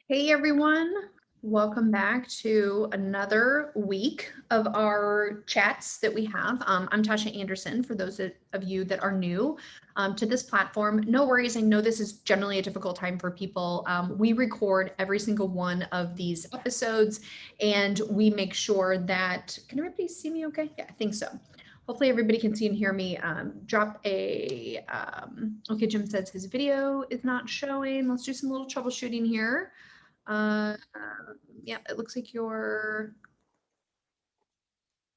Hey everyone, welcome back to another week of our chats that we have. I'm Tasha Anderson, for those of you that are new to this platform. No worries, I know this is generally a difficult time for people. We record every single one of these episodes and we make sure that, can everybody see me okay? Yeah, I think so. Hopefully everybody can see and hear me. Okay, Jim says his video is not showing. Let's do some little troubleshooting here. Yeah, it looks like you're,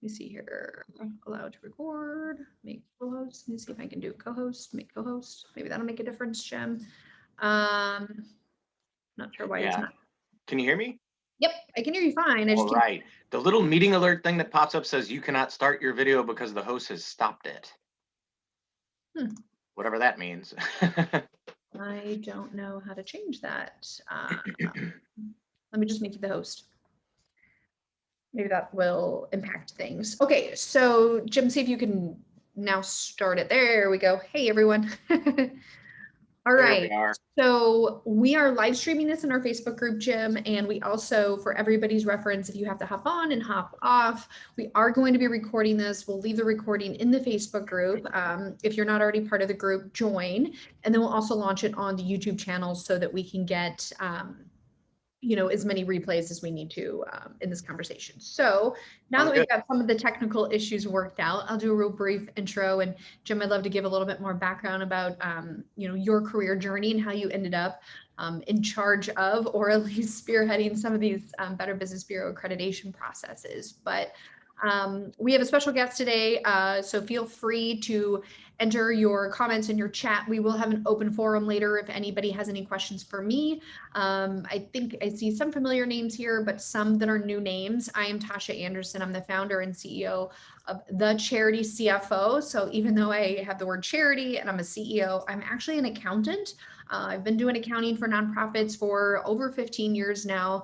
let me see here, allowed to record, make co-host. Let me see if I can do co-host, make co-host. Maybe that'll make a difference, Jim. Not sure why it's Yeah. not. Can you hear me? Yep, I can hear you fine. I just All can't. right. The little meeting alert thing that pops up says you cannot start your video because the host has stopped it. Whatever that means. I don't know how to change that. Let me just make you the host. Maybe that will impact things. Okay, so Jim, see if you can now start it. There we go. Hey, everyone. All There right. we are. So we are live streaming this in our Facebook group, Jim, and we also, for everybody's reference, if you have to hop on and hop off, we are going to be recording this. We'll leave the recording in the Facebook group. If you're not already part of the group, join, and then we'll also launch it on the YouTube channel so that we can get as many replays as we need to in this conversation. So now Sounds that we've good. got some of the technical issues worked out, I'll do a real brief intro. And Jim, I'd love to give a little bit more background about your career journey and how you ended up in charge of, or at least spearheading, some of these Better Business Bureau accreditation processes. But we have a special guest today, so feel free to enter your comments in your chat. We will have an open forum later if anybody has any questions for me. I think I see some familiar names here, but some that are new names. I am Tasha Anderson. I'm the founder and CEO of the Charity CFO. So even though I have the word charity and I'm a CEO, I'm actually an accountant. I've been doing accounting for nonprofits for over 15 years now.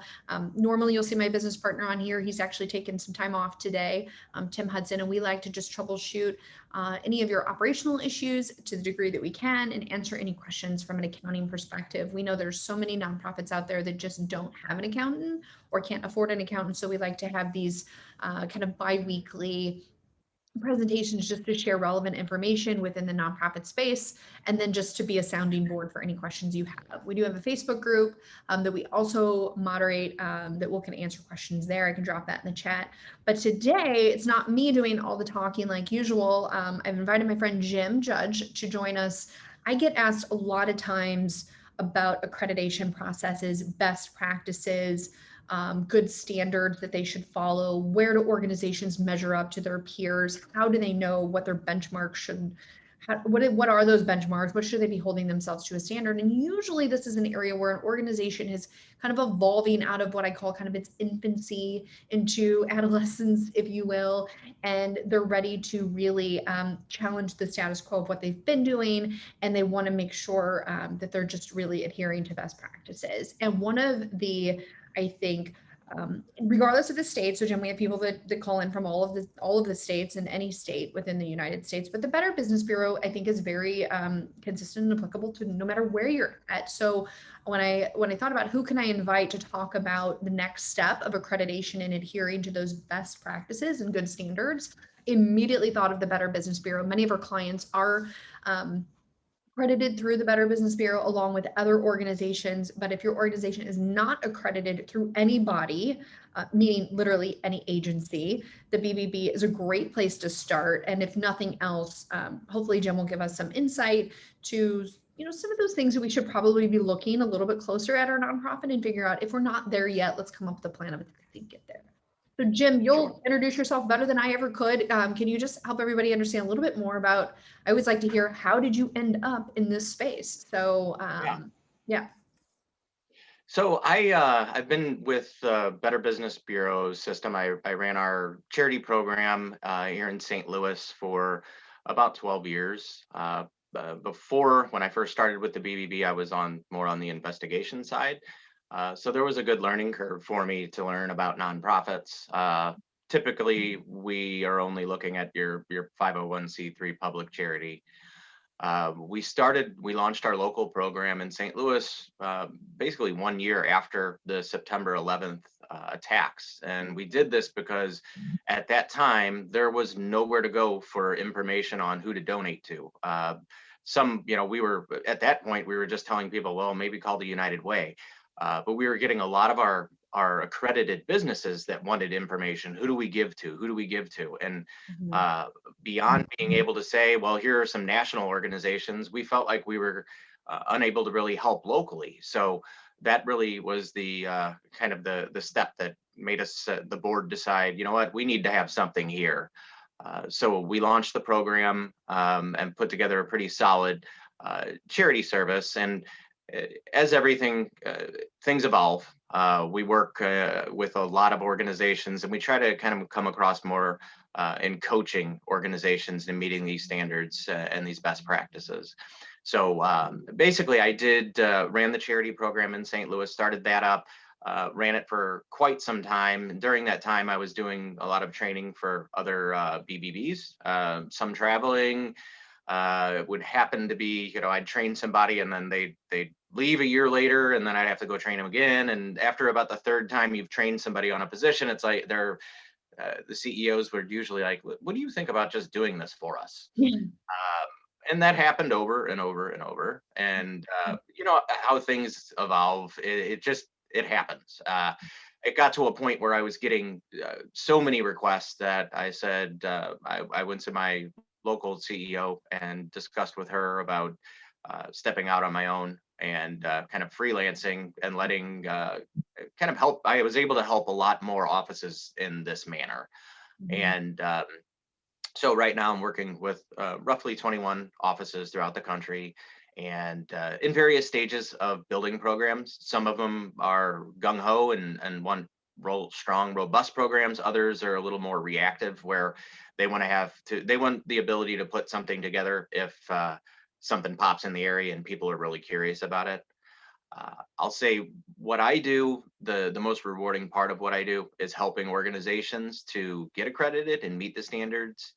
Normally you'll see my business partner on here. He's actually taken some time off today, Tim Hudson, and we like to just troubleshoot any of your operational issues to the degree that we can and answer any questions from an accounting perspective. We know there's so many nonprofits out there that just don't have an accountant or can't afford an accountant. So we like to have these kind of bi-weekly presentations just to share relevant information within the nonprofit space, and then just to be a sounding board for any questions you have. We do have a Facebook group that we also moderate that we can answer questions there. I can drop that in the chat. But today, it's not me doing all the talking like usual. I've invited my friend Jim Judge to join us. I get asked a lot of times about accreditation processes, best practices, good standards that they should follow. Where do organizations measure up to their peers? How do they know what their benchmarks should, what are those benchmarks? What should they be holding themselves to a standard? And usually this is an area where an organization is kind of evolving out of what I call kind of its infancy into adolescence, if you will, and they're ready to really challenge the status quo of what they've been doing, and they want to make sure that they're just really adhering to best practices. And one of the, I think, regardless of the state, so Jim, we have people that call in from all of the states and any state within the United States, but the Better Business Bureau, I think, is very consistent and applicable to no matter where you're at. So when I thought about who can I invite to talk about the next step of accreditation and adhering to those best practices and good standards, immediately thought of the Better Business Bureau. Many of our clients are accredited through the Better Business Bureau along with other organizations. But if your organization is not accredited through any body, meaning literally any agency, the BBB is a great place to start. And if nothing else, hopefully Jim will give us some insight to some of those things that we should probably be looking a little bit closer at our nonprofit and figure out if we're not there yet, let's come up with a plan of how to get there. So Jim, you'll introduce yourself better than I ever could. Can you just help everybody understand a little bit more about, I always like to hear, how did you end up in this space? So yeah. So I've been with Better Business Bureau system. I ran our charity program here in St. Louis for about 12 years. Before, when I first started with the BBB, I was more on the investigation side. So there was a good learning curve for me to learn about nonprofits. Typically, we are only looking at your 501c3 public charity. We launched our local program in St. Louis basically 1 year after the September 11th attacks. And we did this because at that time, there was nowhere to go for information on who to donate to. We were at that point, we were just telling people, well, maybe call the United Way. But we were getting a lot of our accredited businesses that wanted information. Who do we give to? Who do we give to? And Mhm. uh, beyond being able to say, well, here are some national organizations, we felt like we were unable to really help locally. So that really was the kind of the step that made us, the board, decide, you know what, we need to have something here. So we launched the program and put together a pretty solid charity service. And as everything, things evolve. We work with a lot of organizations, and we try to kind of come across more in coaching organizations and meeting these standards and these best practices. So basically, I did ran the charity program in St. Louis, started that up, ran it for quite some time. And during that time, I was doing a lot of training for other BBBs, some traveling. It would happen to be, I'd train somebody and then they'd leave a year later, and then I'd have to go train them again. And after about the third time you've trained somebody on a position, it's like the CEOs were usually like, "What do you think about just doing this for us?" And that happened over and over and over. And you know how things evolve. It happens. It got to a point where I was getting so many requests that I said I went to my local CEO and discussed with her about stepping out on my own and kind of freelancing and letting kind of help. I was able to help a lot more offices in this manner. Mhm. And so right now I'm working with roughly 21 offices throughout the country, and in various stages of building programs. Some of them are gung ho and want strong, robust programs. Others are a little more reactive, where they want the ability to put something together if something pops in the area and people are really curious about it. I'll say what I do, the most rewarding part of what I do is helping organizations to get accredited and meet the standards.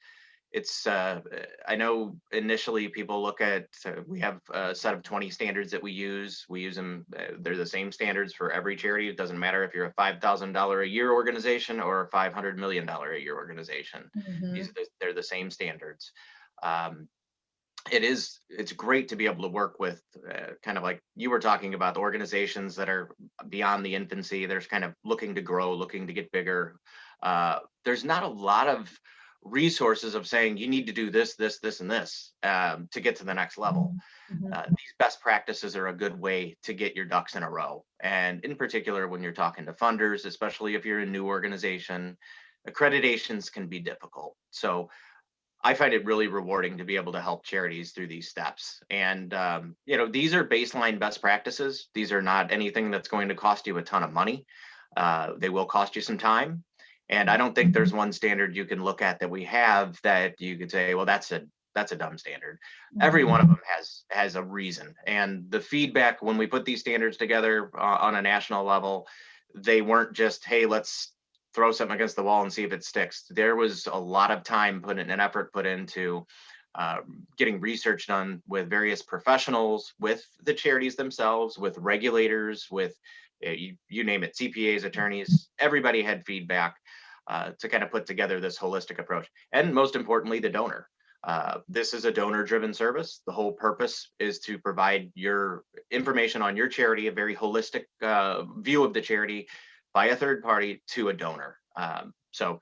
It's I know initially people look at, we have a set of 20 standards that we use them, they're the same standards for every charity. It doesn't matter if you're a $5,000 a year organization or a $500 million a year organization. Mhm. They're the same standards. um, it's great to be able to work with kind of like you were talking about, the organizations that are beyond the infancy. There's kind of looking to grow, looking to get bigger. There's not a lot of resources of saying you need to do this and this to get to the next level. Mhm. These best practices are a good way to get your ducks in a row, and in particular when you're talking to funders, especially if you're a new organization, accreditations can be difficult. So I find it really rewarding to be able to help charities through these steps. And, these are baseline best practices. These are not anything that's going to cost you a ton of money. They will cost you some time. And I don't think there's one standard you can look at that we have that you could say, well, that's a dumb standard. Every Mhm. one of them has a reason. And the feedback when we put these standards together on a national level, they weren't just, hey, let's throw something against the wall and see if it sticks. There was a lot of time put in and effort put into getting research done with various professionals, with the charities themselves, with regulators, with you name it, CPAs, attorneys. Everybody had feedback to kind of put together this holistic approach. And most importantly, the donor. This is a donor-driven service. The whole purpose is to provide your information on your charity, a very holistic view of the charity by a third party to a donor. So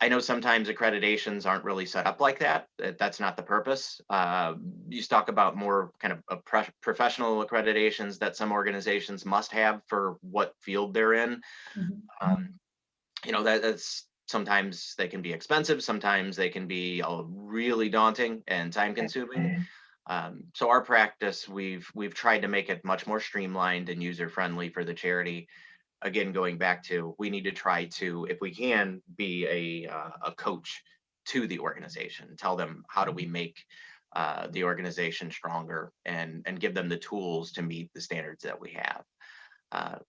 I know sometimes accreditations aren't really set up like that. That's not the purpose. You talk about more kind of professional accreditations that some organizations must have for what field they're in. Mhm. Um, that's sometimes they can be expensive. Sometimes they can be really daunting and time consuming. So our practice, we've tried to make it much more streamlined and user friendly for the charity. Again, going back to, we need to try to, if we can, be a coach to the organization, tell them how do we make the organization stronger and give them the tools to meet the standards that we have.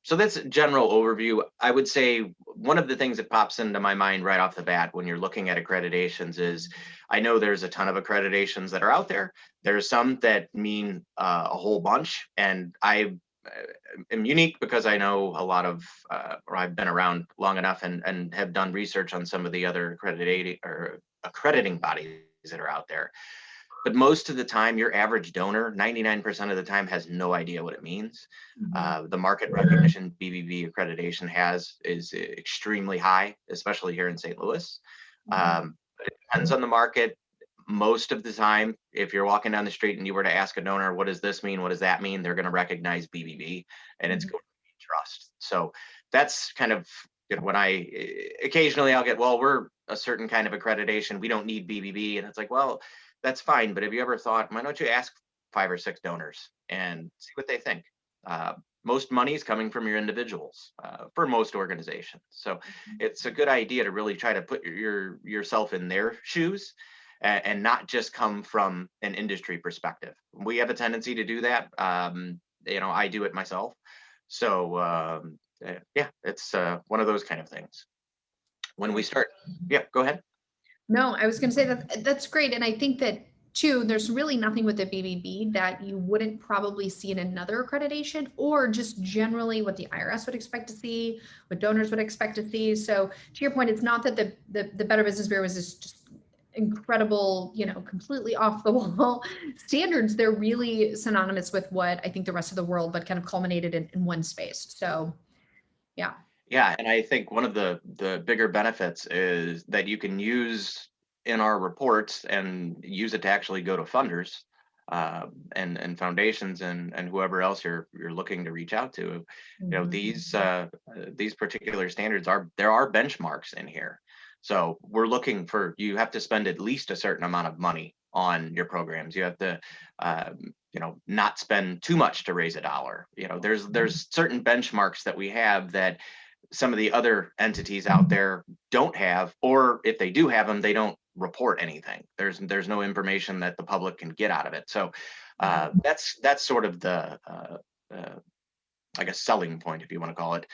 So that's a general overview. I would say one of the things that pops into my mind right off the bat when you're looking at accreditations is I know there's a ton of accreditations that are out there. There's some that mean a whole bunch, and I am unique because I know a lot of, or I've been around long enough and have done research on some of the other accrediting bodies that are out there. But most of the time, your average donor, 99% of the time, has no idea what it means. The market recognition BBB accreditation has is extremely high, especially here in St. Louis. But it depends on the market. Most of the time, if you're walking down the street and you were to ask a donor, what does this mean? What does that mean? They're going to recognize BBB, and it's going to be trust. So that's kind of, when I occasionally I'll get, well, we're a certain kind of accreditation. We don't need BBB. And it's like, well, that's fine. But have you ever thought, why don't you ask 5 or 6 donors and see what they think? Most money is coming from your individuals for most organizations. So it's a good idea to really try to put yourself in their shoes and not just come from an industry perspective. We have a tendency to do that. I do it myself. So yeah, it's one of those kind of things. When we start, yeah, go ahead. No, I was going to say that that's great. And I think that too, there's really nothing with the BBB that you wouldn't probably see in another accreditation, or just generally what the IRS would expect to see, what donors would expect to see. So to your point, it's not that the Better Business Bureau is just incredible, completely off the wall standards. They're really synonymous with what I think the rest of the world, but kind of culminated in one space. So yeah. Yeah, and I think one of the bigger benefits is that you can use in our reports and use it to actually go to funders and foundations and whoever else you're looking to reach out to. These particular standards there are benchmarks in here. So we're looking for, you have to spend at least a certain amount of money on your programs. You have to not spend too much to raise a dollar. There's certain benchmarks that we have that some of the other entities out there don't have, or if they do have them, they don't report anything. There's no information that the public can get out of it. So that's sort of the I guess selling point, if you want to call it,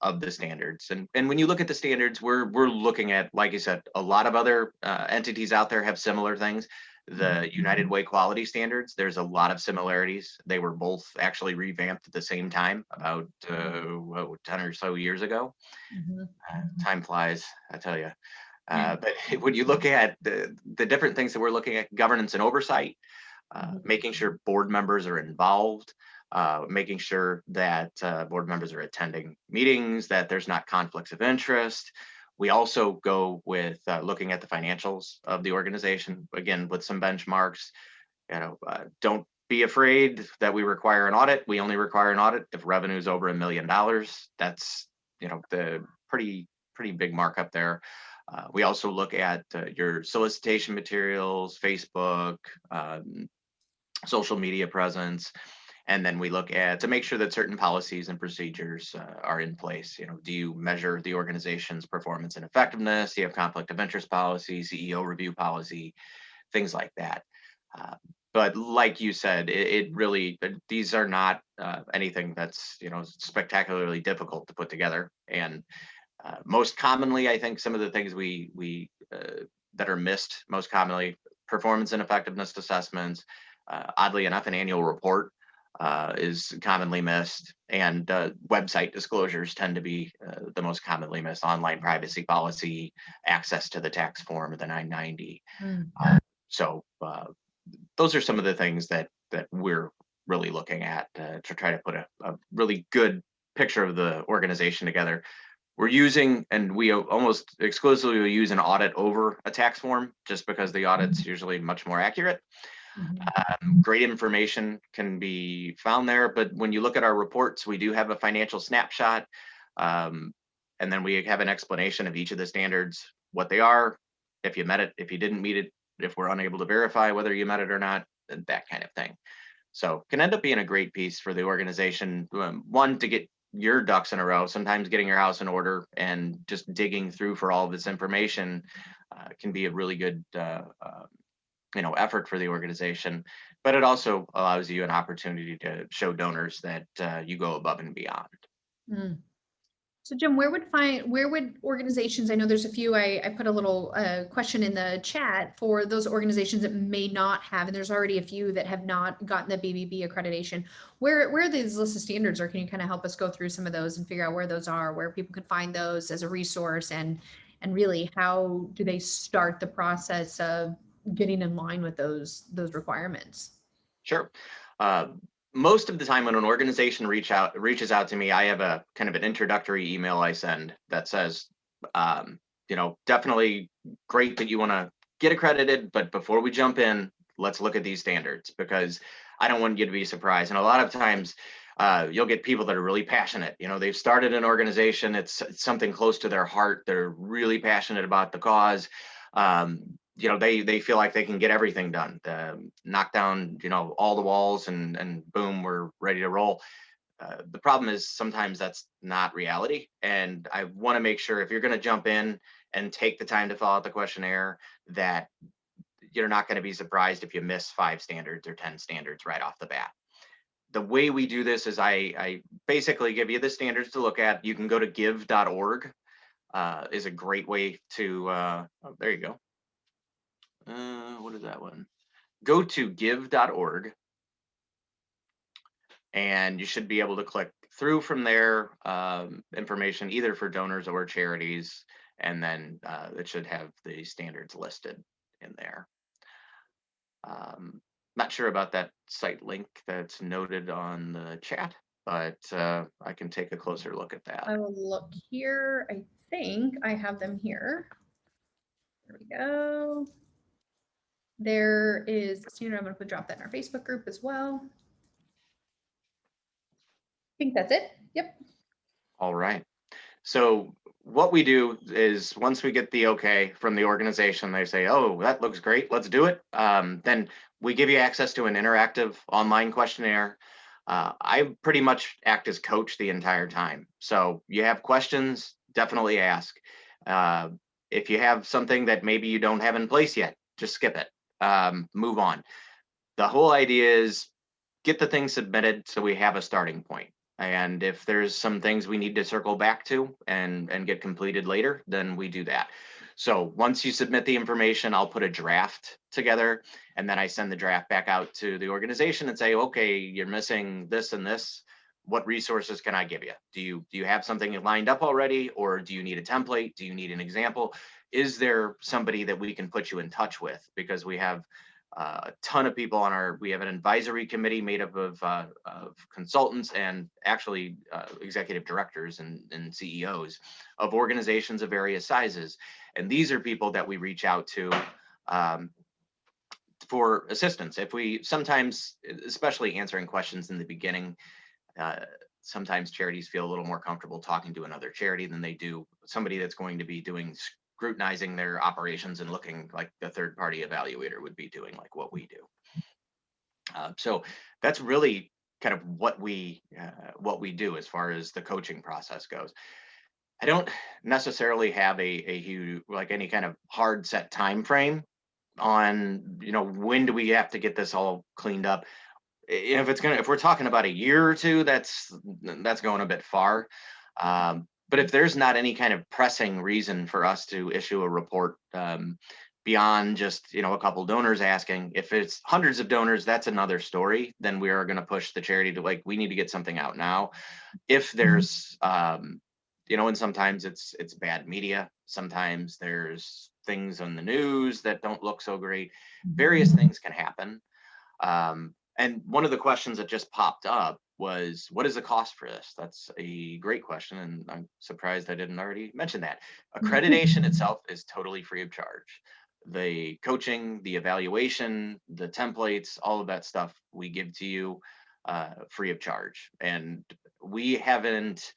of the standards. And when you look at the standards, we're looking at, like you said, a lot of other entities out there have similar things. The United Way quality standards, there's a lot of similarities. They were both actually revamped at the same time about 10 or so years ago. Time flies, I tell you. But when you look at the different things that we're looking at, governance and oversight, making sure board members are involved, making sure that board members are attending meetings, that there's not conflicts of interest. We also go with looking at the financials of the organization, again, with some benchmarks. Don't be afraid that we require an audit. We only require an audit if revenue is over $1 million. That's, the pretty big markup there. We also look at your solicitation materials, Facebook, social media presence. And then we look at to make sure that certain policies and procedures are in place. Do you measure the organization's performance and effectiveness? Do you have conflict of interest policy, CEO review policy, things like that? But like you said, it really, these are not anything that's, spectacularly difficult to put together. And most commonly, I think some of the things we that are missed most commonly, performance and effectiveness assessments, oddly enough, an annual report is commonly missed, and website disclosures tend to be the most commonly missed. Online privacy policy, access to the tax form of the 990. So those are some of the things that we're really looking at to try to put a really good picture of the organization together. We're using, and we almost exclusively use an audit over a tax form, just because the audit's usually much more accurate. Great information can be found there, but when you look at our reports, we do have a financial snapshot, and then we have an explanation of each of the standards, what they are, if you met it, if you didn't meet it, if we're unable to verify whether you met it or not, that kind of thing. So can end up being a great piece for the organization, one, to get your ducks in a row, sometimes getting your house in order and just digging through for all of this information can be a really good effort for the organization, but it also allows you an opportunity to show donors that you go above and beyond. Mm. So Jim, where would organizations, I know there's a few, I put a little question in the chat for those organizations that may not have, and there's already a few that have not gotten the BBB accreditation. Where are these list of standards, or can you kind of help us go through some of those and figure out where those are, where people could find those as a resource, and really how do they start the process of getting in line with those requirements? Sure. Uh, Most of the time when an organization reaches out to me, I have a kind of an introductory email I send that says, definitely great that you want to get accredited, but before we jump in, let's look at these standards, because I don't want you to be surprised. And a lot of times you'll get people that are really passionate. They've started an organization, it's something close to their heart. They're really passionate about the cause. They feel like they can get everything done, knock down, all the walls, and boom, we're ready to roll. The problem is sometimes that's not reality. And I want to make sure, if you're going to jump in and take the time to fill out the questionnaire, that you're not going to be surprised if you miss 5 standards or 10 standards right off the bat. The way we do this is I basically give you the standards to look at. You can go to give.org, is a great way to, there you go. What is that one? Go to give.org, and you should be able to click through from there, information either for donors or charities, and then it should have the standards listed in there. Not sure about that site link that's noted on the chat, but I can take a closer look at that. I will look here. I think I have them here. There we go. There is a standard. I'm going to drop that in our Facebook group as well. I think that's it. Yep. All right. So what we do is, once we get the okay from the organization, they say, oh, that looks great, let's do it. Then we give you access to an interactive online questionnaire. I pretty much act as coach the entire time. So you have questions, definitely ask. If you have something that maybe you don't have in place yet, just skip it, move on. The whole idea is get the thing submitted so we have a starting point. And if there's some things we need to circle back to and get completed later, then we do that. So once you submit the information, I'll put a draft together, and then I send the draft back out to the organization and say, okay, you're missing this and this. What resources can I give you? Do you have something lined up already, or do you need a template? Do you need an example? Is there somebody that we can put you in touch with? Because we have a ton of people on we have an advisory committee made up of consultants and actually executive directors and CEOs of organizations of various sizes. And these are people that we reach out to for assistance. If we sometimes, especially answering questions in the beginning, sometimes charities feel a little more comfortable talking to another charity than they do somebody that's going to be scrutinizing their operations and looking like the third-party evaluator would be doing, like what we do. So that's really kind of what we do as far as the coaching process goes. I don't necessarily have a huge, like, any kind of hard set time frame on, when do we have to get this all cleaned up. If we're talking about a year or two, that's going a bit far. But if there's not any kind of pressing reason for us to issue a report beyond just, a couple donors asking, if it's hundreds of donors, that's another story. Then we are going to push the charity to, we need to get something out now. If there's, and sometimes it's bad media. Sometimes there's things on the news that don't look so great. Various things can happen. And one of the questions that just popped up was, what is the cost for this? That's a great question, and I'm surprised I didn't already mention that. Accreditation itself is totally free of charge. The coaching, the evaluation, the templates, all of that stuff we give to you free of charge. And we haven't,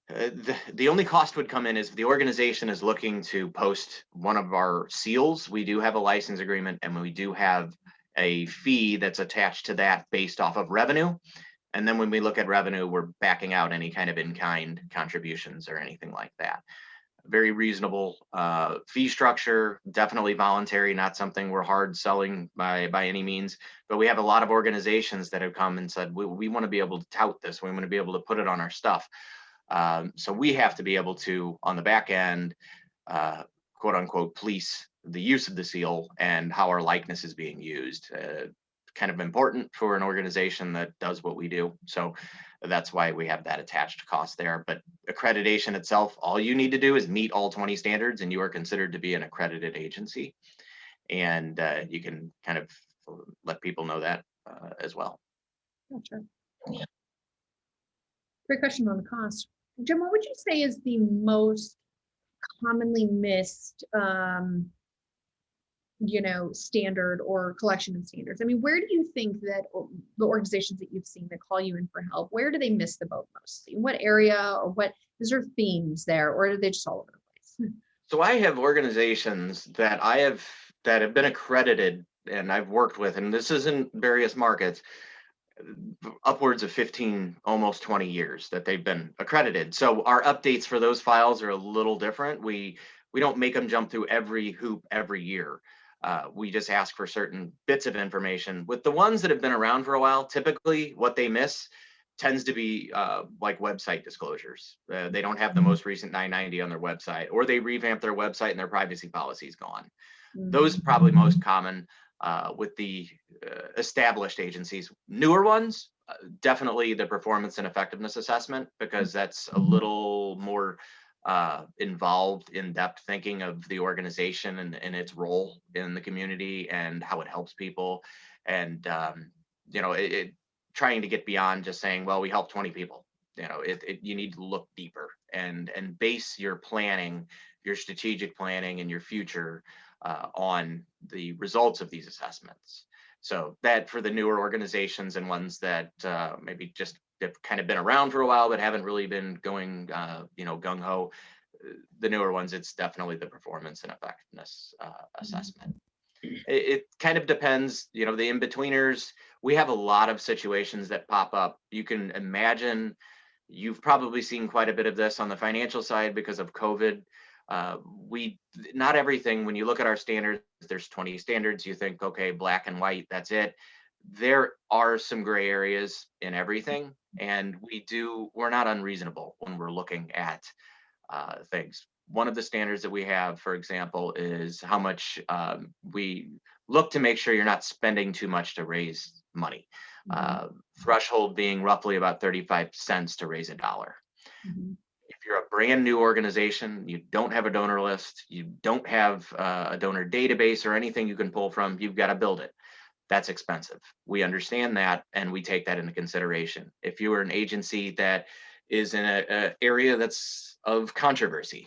the only cost would come in is if the organization is looking to post one of our seals. We do have a license agreement, and we do have a fee that's attached to that based off of revenue. And then when we look at revenue, we're backing out any kind of in-kind contributions or anything like that. very reasonable fee structure, definitely voluntary, not something we're hard selling by any means. But we have a lot of organizations that have come and said, we want to be able to tout this. We want to be able to put it on our stuff. So we have to be able to, on the back end, quote unquote, police the use of the seal and how our likeness is being used. Kind of important for an organization that does what we do. So that's why we have that attached cost there. But accreditation itself, all you need to do is meet all 20 standards and you are considered to be an accredited agency. And you can kind of let people know that as well. Gotcha. Great question on the cost. Jim, what would you say is the most commonly missed standard or collection of standards? I mean, where do you think that the organizations that you've seen that call you in for help, where do they miss the boat most? In what area, or what, is there themes there, or are they just all over the place? So I have organizations that have been accredited and I've worked with, and this is in various markets, upwards of 15, almost 20 years that they've been accredited. So our updates for those files are a little different. We don't make them jump through every hoop every year. We just ask for certain bits of information. With the ones that have been around for a while, typically what they miss tends to be like website disclosures. They don't have the most recent 990 on their website, or they revamp their website and their privacy policy is gone. Those are probably most common with the established agencies. Newer ones, definitely the performance and effectiveness assessment, because that's a little more involved, in-depth thinking of the organization and its role in the community and how it helps people. And, trying to get beyond just saying, well, we help 20 people. You need to look deeper and base your planning, your strategic planning and your future on the results of these assessments. So that for the newer organizations and ones that maybe just have kind of been around for a while but haven't really been going, gung-ho, the newer ones, it's definitely the performance and effectiveness assessment. It kind of depends, the in-betweeners. We have a lot of situations that pop up. You can imagine, you've probably seen quite a bit of this on the financial side because of COVID. Not everything, when you look at our standards, there's 20 standards, you think, okay, black and white, that's it. There are some gray areas in everything, and we're not unreasonable when we're looking at things. One of the standards that we have, for example, is how much we look to make sure you're not spending too much to raise money. Threshold being roughly about 35 cents to raise $1. If you're a brand new organization, you don't have a donor list, you don't have a donor database or anything you can pull from, you've got to build it. That's expensive. We understand that, and we take that into consideration. If you are an agency that is in an area that's of controversy,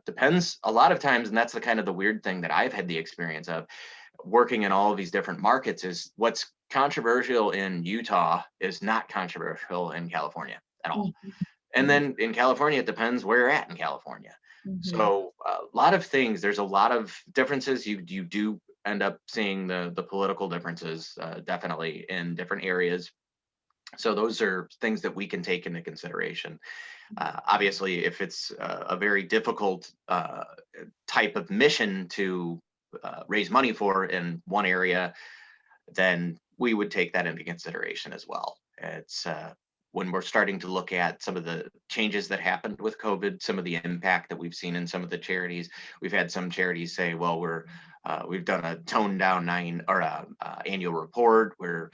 depends a lot of times, and that's the kind of the weird thing that I've had the experience of working in all of these different markets, is what's controversial in Utah is not controversial in California at all. And then in California, it depends where you're at in California. So a lot of things, there's a lot of differences. You do end up seeing the political differences definitely in different areas. So those are things that we can take into consideration. Obviously, if it's a very difficult type of mission to raise money for in one area, then we would take that into consideration as well. It's when we're starting to look at some of the changes that happened with COVID, some of the impact that we've seen in some of the charities. We've had some charities say, well, we've done a toned down annual report. We're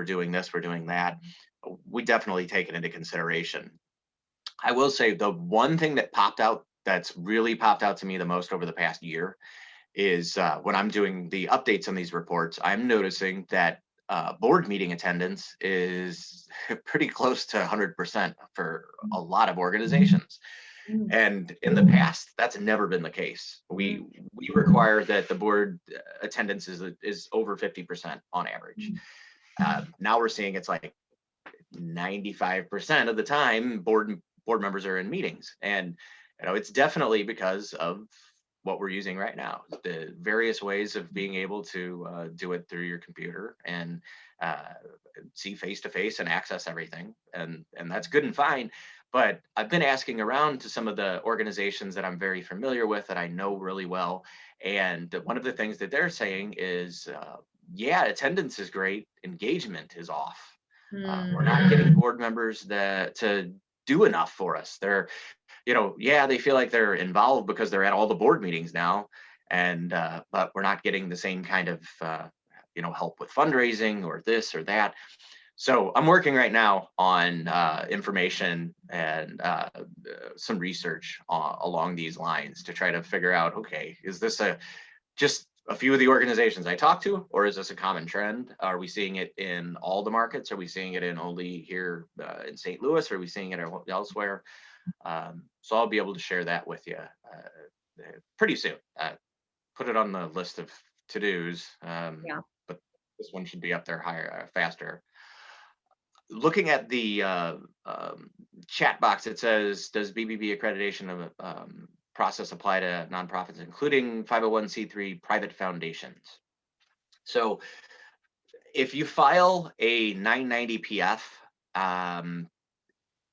doing this, we're doing that. We definitely take it into consideration. I will say the one thing that's really popped out to me the most over the past year is when I'm doing the updates on these reports, I'm noticing that board meeting attendance is pretty close to 100% for a lot of organizations. And in the past, that's never been the case. We require that the board attendance is over 50% on average. Now we're seeing it's like 95% of the time board members are in meetings, and it's definitely because of what we're using right now, the various ways of being able to do it through your computer and see face to face and access everything, and that's good and fine. But I've been asking around to some of the organizations that I'm very familiar with, that I know really well. And one of the things that they're saying is, yeah, attendance is great, engagement is off. We're not getting board members to do enough for us. They're, yeah, they feel like they're involved because they're at all the board meetings now, and but we're not getting the same kind of help with fundraising or this or that. So I'm working right now on information and some research along these lines to try to figure out, okay, is this just a few of the organizations I talk to, or is this a common trend? Are we seeing it in all the markets? Are we seeing it in only here in St. Louis? Are we seeing it elsewhere? So I'll be able to share that with you pretty soon. Put it on the list of to-dos, Yeah. but this one should be up there higher, faster. Looking at the chat box, it says, does BBB accreditation process apply to nonprofits, including 501c3 private foundations? So if you file a 990 PF,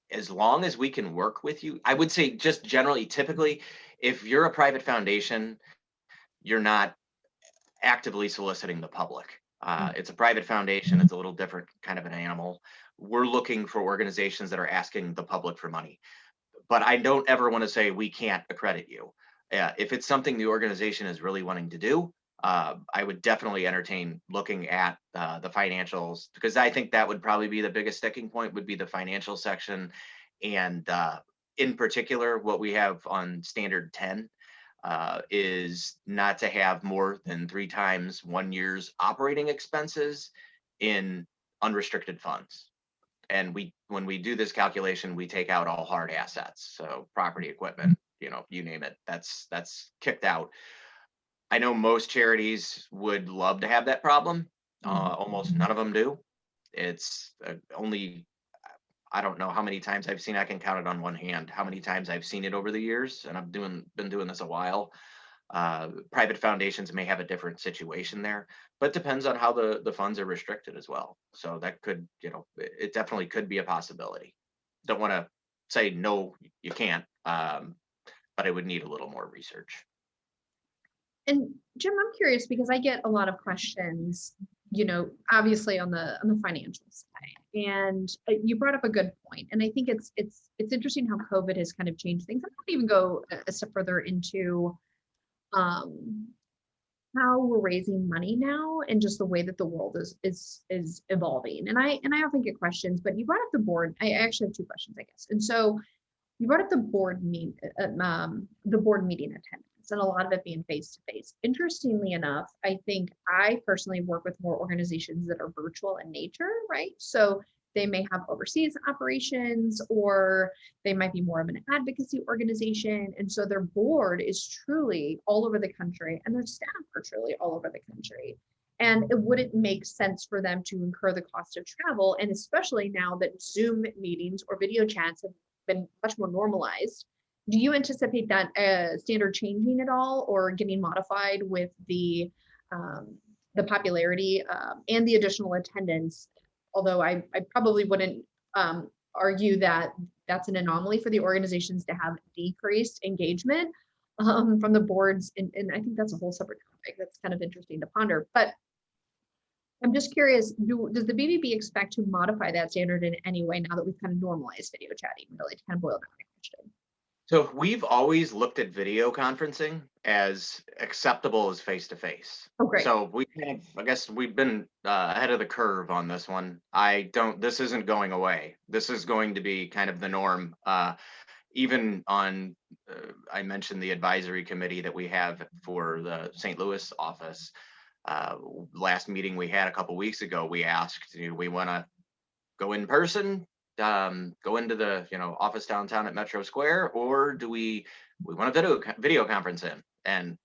as long as we can work with you, I would say just generally, typically, if you're a private foundation, you're not actively soliciting the public. It's a private foundation. It's a little different kind of an animal. We're looking for organizations that are asking the public for money. But I don't ever want to say we can't accredit you. If it's something the organization is really wanting to do, I would definitely entertain looking at the financials, because I think that would probably be the biggest sticking point, would be the financial section. And in particular, what we have on standard 10 is not to have more than 3 times 1 year's operating expenses in unrestricted funds. And when we do this calculation, we take out all hard assets, so property, equipment, you name it, that's kicked out. I know most charities would love to have that problem. Almost none of them do. It's only, I don't know how many times I've seen, I can count it on one hand, how many times I've seen it over the years, and I've been doing this a while. Private foundations may have a different situation there, but depends on how the funds are restricted as well. So that could, it definitely could be a possibility. Don't want to say no, you can't, but I would need a little more research. And Jim, I'm curious because I get a lot of questions, obviously on the financial side. And you brought up a good point. And I think it's interesting how COVID has kind of changed things. I'm not even go a step further into how we're raising money now and just the way that the world is evolving. And I often get questions, but you brought up the board. I actually have 2 questions, I guess. And so you brought up the board meeting attendance, and a lot of it being face to face. Interestingly enough, I think I personally work with more organizations that are virtual in nature, right? So they may have overseas operations, or they might be more of an advocacy organization. And so their board is truly all over the country, and their staff are truly all over the country. And it wouldn't make sense for them to incur the cost of travel. And especially now that Zoom meetings or video chats have been much more normalized. Do you anticipate that standard changing at all, or getting modified with the popularity and the additional attendance? Although I probably wouldn't argue that that's an anomaly for the organizations to have decreased engagement from the boards. And I think that's a whole separate topic that's kind of interesting to ponder. But I'm just curious, does the BBB expect to modify that standard in any way now that we've kind of normalized video chatting, really, to kind of boil down the question? So we've always looked at video conferencing as acceptable as face-to-face. Oh, great. So I guess we've been ahead of the curve on this one. This isn't going away. This is going to be kind of the norm. Even on, I mentioned the advisory committee that we have for the St. Louis office. Last meeting we had a couple weeks ago, we asked, do we want to go in person, go into the office downtown at Metro Square, or do we want a video conference in? And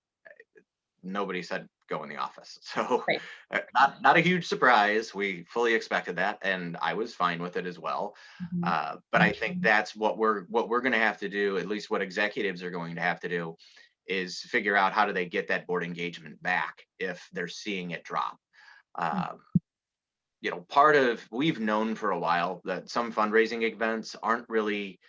nobody said go in the office. So Right. Not a huge surprise. We fully expected that, and I was fine with it as well. But I think that's what we're going to have to do, at least what executives are going to have to do, is figure out how do they get that board engagement back if they're seeing it drop. We've known for a while that some fundraising events aren't really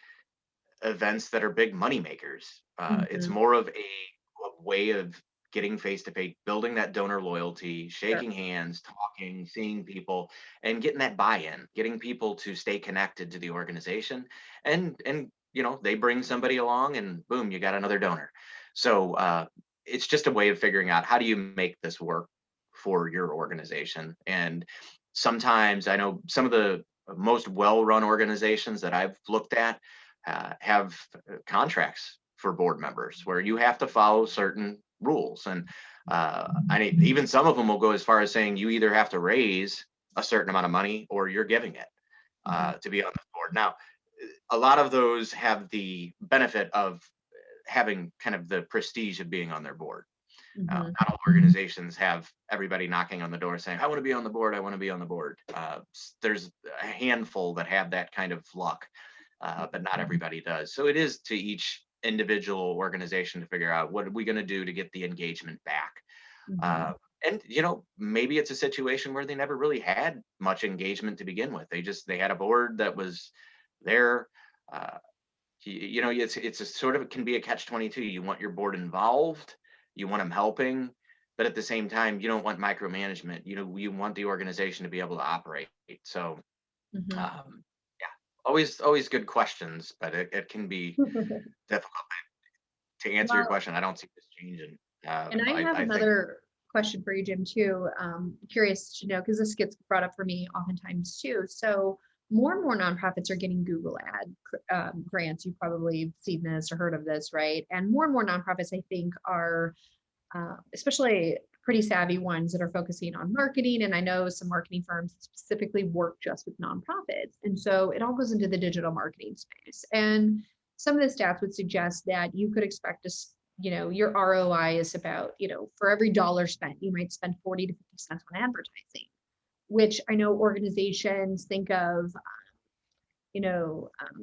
events that are big money makers. It's Mhm. more of a way of getting face to face, building that donor loyalty, Sure. shaking hands, talking, seeing people, and getting that buy-in, getting people to stay connected to the organization. And they bring somebody along, and boom, you got another donor. So it's just a way of figuring out, how do you make this work for your organization. And sometimes I know some of the most well-run organizations that I've looked at have contracts for board members where you have to follow certain rules. And even some of them will go as far as saying you either have to raise a certain amount of money or you're giving it Mhm. to be on the board. Now, a lot of those have the benefit of having kind of the prestige of being on their board. Mhm. Not all organizations have everybody knocking on the door saying, "I want to be on the board. I want to be on the board." There's a handful that have that kind of luck, but not everybody does. So it is to each individual organization to figure out, what are we going to do to get the engagement back. Uh, Mhm. and maybe it's a situation where they never really had much engagement to begin with. They had a board that was there. Uh, it's a sort of, it can be a catch-22. You want your board involved, you want them helping, but at the same time you don't want micromanagement. You want the organization to be able to operate. So Mhm. yeah, always good questions, but it can be difficult. To answer your Well, question, I don't see this changing. and I have I think another question for you, Jim, too. Curious to know, because this gets brought up for me oftentimes too. So more and more nonprofits are getting Google ad grants. You've probably seen this or heard of this, right? And more nonprofits, I think, are especially pretty savvy ones that are focusing on marketing. And I know some marketing firms specifically work just with nonprofits. And so it all goes into the digital marketing space. And some of the stats would suggest that you could expect your ROI is about, for every dollar spent, you might spend 40 to 50 cents on advertising, which I know organizations think of,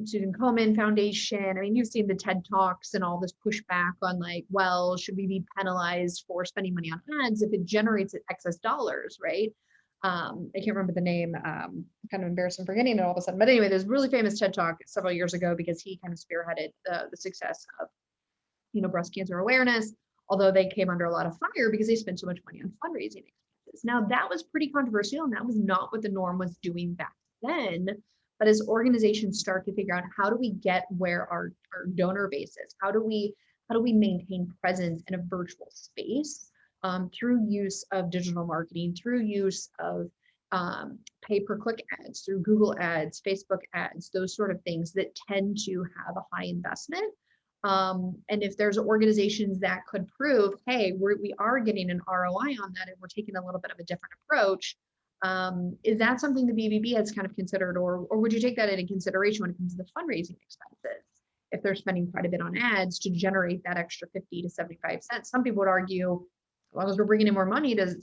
Susan Komen Foundation. I mean, you've seen the TED Talks and all this pushback on, like, well, should we be penalized for spending money on ads if it generates excess dollars, right? I can't remember the name. Kind of embarrassed I'm forgetting it all of a sudden. But anyway, there's a really famous TED Talk several years ago because he kind of spearheaded the success of, breast cancer awareness, although they came under a lot of fire because they spent so much money on fundraising expenses. Now, that was pretty controversial, and that was not what the norm was doing back then. But as organizations start to figure out, how do we get where our donor base is, how do we maintain presence in a virtual space, through use of digital marketing, through use of pay-per-click ads, through Google ads, Facebook ads, those sort of things that tend to have a high investment. And if there's organizations that could prove, hey, we are getting an ROI on that, and we're taking a little bit of a different approach, is that something the BBB has kind of considered, or would you take that into consideration when it comes to the fundraising expenses? If they're spending quite a bit on ads to generate that extra 50 to 75 cents, some people would argue, as long as we're bringing in more money to,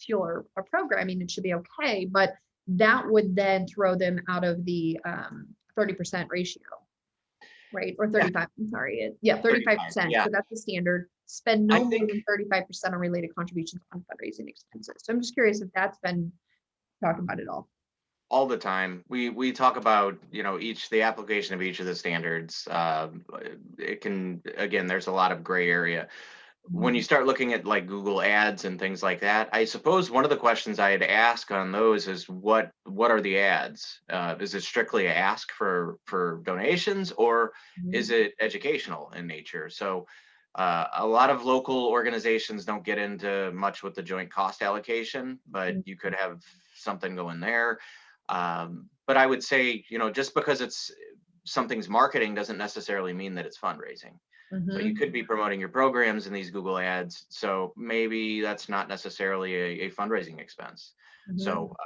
fuel our programming, it should be okay. But that would then throw them out of the 30% ratio, right? Or yeah, 35, I'm sorry. Yeah, 35. 35%. Yeah, So that's the standard. Spend I no more think than 35% on related contributions on fundraising expenses. So I'm just curious if that's been talked about at all. all the time we talk about the application of each of the standards. It can, again, there's a lot of gray area when you Mhm. start looking at like Google ads and things like that. I suppose one of the questions I had asked on those is, what are the ads? Is it strictly a ask for donations, or is Mhm. it educational in nature? So a lot of local organizations don't get into much with the joint cost allocation, but Mhm. you could have something going there. But I would say, just because it's something's marketing doesn't necessarily mean that it's fundraising. So you Mhm. could be promoting your programs in these Google ads. So maybe that's not necessarily a fundraising expense. Mhm. So